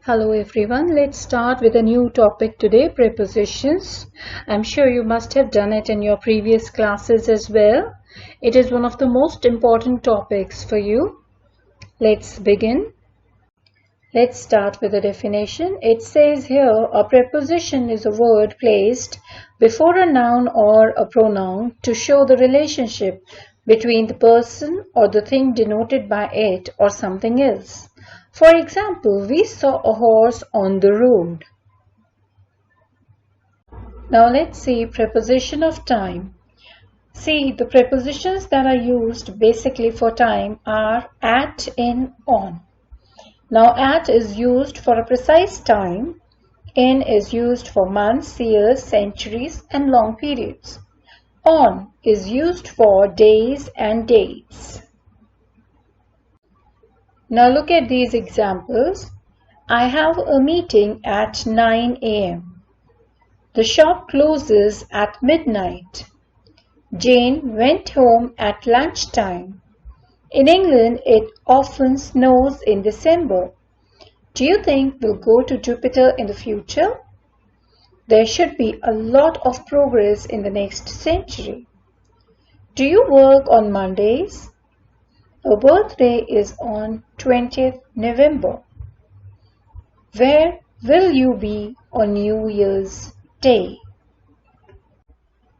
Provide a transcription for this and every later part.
Hello everyone, let's start with a new topic today, prepositions. I'm sure you must have done it in your previous classes as well. It is one of the most important topics for you. Let's begin. Let's start with a definition. It says here, a preposition is a word placed before a noun or a pronoun to show the relationship between the person or the thing denoted by it or something else. For example, we saw a horse on the road. Now let's see preposition of time. See, the prepositions that are used basically for time are at, in, on. Now at is used for a precise time. In is used for months, years, centuries and long periods. On is used for days and dates. Now look at these examples. I have a meeting at 9 a.m. The shop closes at midnight. Jane went home at lunchtime. In England, it often snows in December. Do you think we'll go to Jupiter in the future? There should be a lot of progress in the next century. Do you work on Mondays? Her birthday is on 20th November. Where will you be on New Year's Day?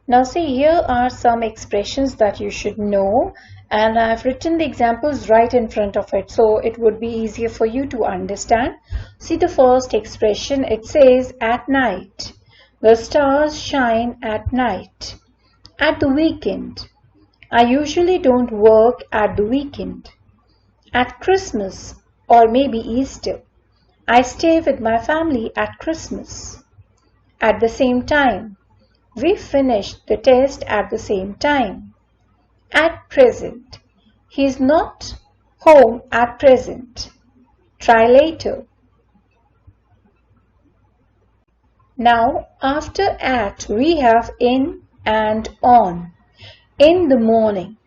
Now see, here are some expressions that you should know, and I've written the examples right in front of it so it would be easier for you to understand. See the first expression, it says at night. The stars shine at night. At the weekend. I usually don't work at the weekend. At Christmas or maybe Easter. I stay with my family at Christmas. At the same time. We finished the test at the same time. At present. He's not home at present. Try later. Now, after at, we have in and on. In the morning,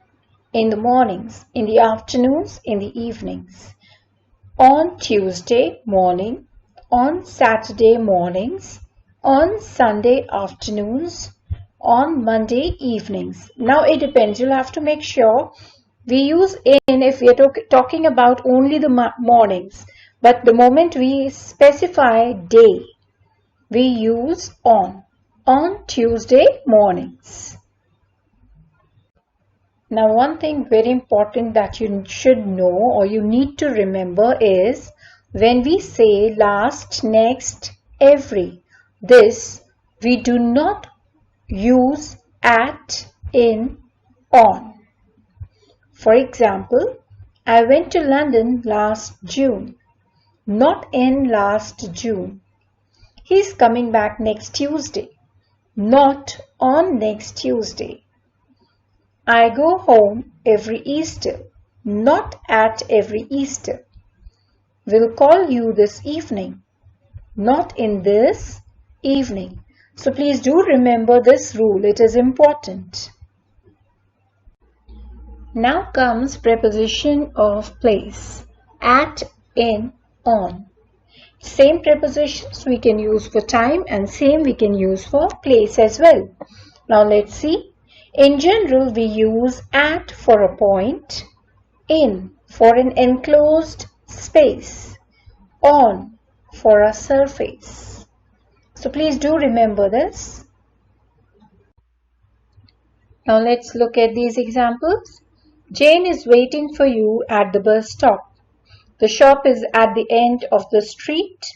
in the mornings, in the afternoons, in the evenings. On Tuesday morning, on Saturday mornings, on Sunday afternoons, on Monday evenings. Now it depends. You'll have to make sure we use in if we are talking about only the mornings. But the moment we specify day, we use on Tuesday mornings. Now one thing very important that you should know or you need to remember is when we say last, next, every, this we do not use at, in, on. For example, I went to London last June, not in last June. He's coming back next Tuesday, not on next Tuesday. I go home every Easter, not at every Easter. We'll call you this evening, not in this evening. So please do remember this rule, it is important. Now comes preposition of place, at, in, on. Same prepositions we can use for time and same we can use for place as well. Now let's see. In general, we use at for a point, in for an enclosed space, on for a surface. So please do remember this. Now let's look at these examples. Jane is waiting for you at the bus stop. The shop is at the end of the street.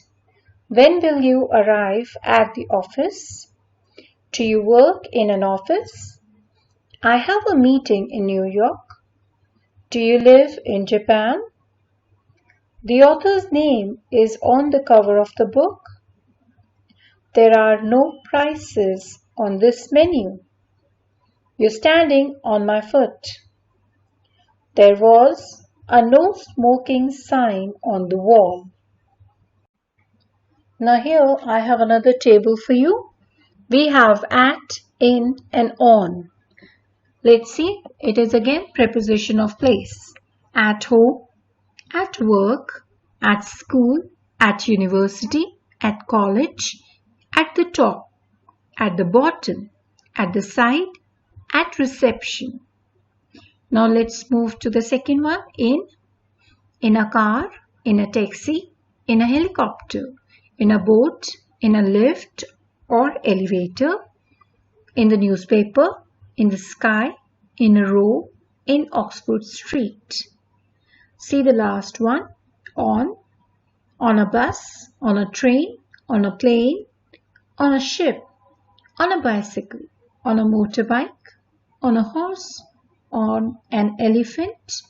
When will you arrive at the office? Do you work in an office? I have a meeting in New York. Do you live in Japan? The author's name is on the cover of the book. There are no prices on this menu. You're standing on my foot. There was a no smoking sign on the wall. Now here I have another table for you. We have at, in and on. Let's see, it is again preposition of place. At home, at work, at school, at university, at college, at the top, at the bottom, at the side, at reception. Now let's move to the second one. In a car, in a taxi, in a helicopter, in a boat, in a lift or elevator, in the newspaper, in the sky, in a row, in Oxford Street. See the last one. On a bus, on a train, on a plane, on a ship, on a bicycle, on a motorbike, on a horse, on an elephant,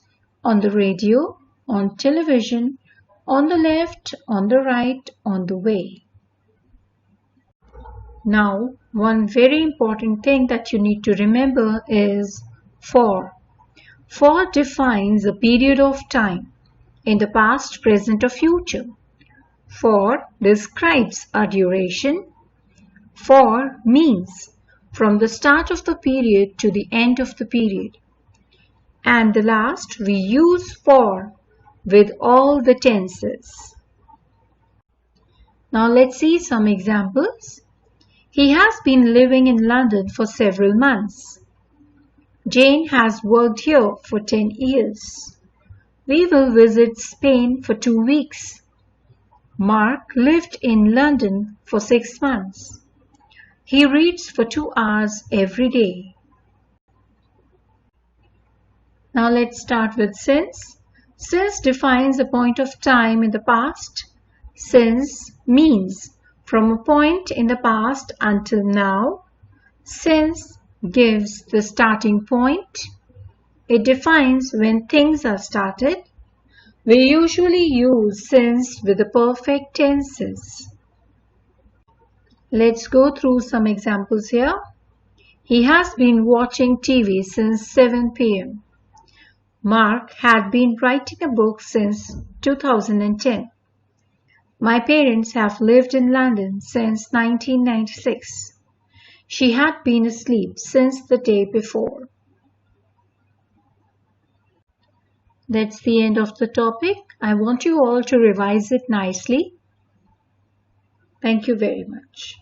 on the radio, on television, on the left, on the right, on the way. Now, one very important thing that you need to remember is for. For defines a period of time in the past, present or future. For describes a duration. For means from the start of the period to the end of the period. And the last, we use for with all the tenses. Now let's see some examples. He has been living in London for several months. Jane has worked here for 10 years. We will visit Spain for 2 weeks. Mark lived in London for 6 months. He reads for 2 hours every day. Now let's start with since. Since defines a point of time in the past. Since means from a point in the past until now. Since gives the starting point. It defines when things are started. We usually use since with the perfect tenses. Let's go through some examples here. He has been watching TV since 7 p.m. Mark had been writing a book since 2010. My parents have lived in London since 1996. She had been asleep since the day before. That's the end of the topic. I want you all to revise it nicely. Thank you very much.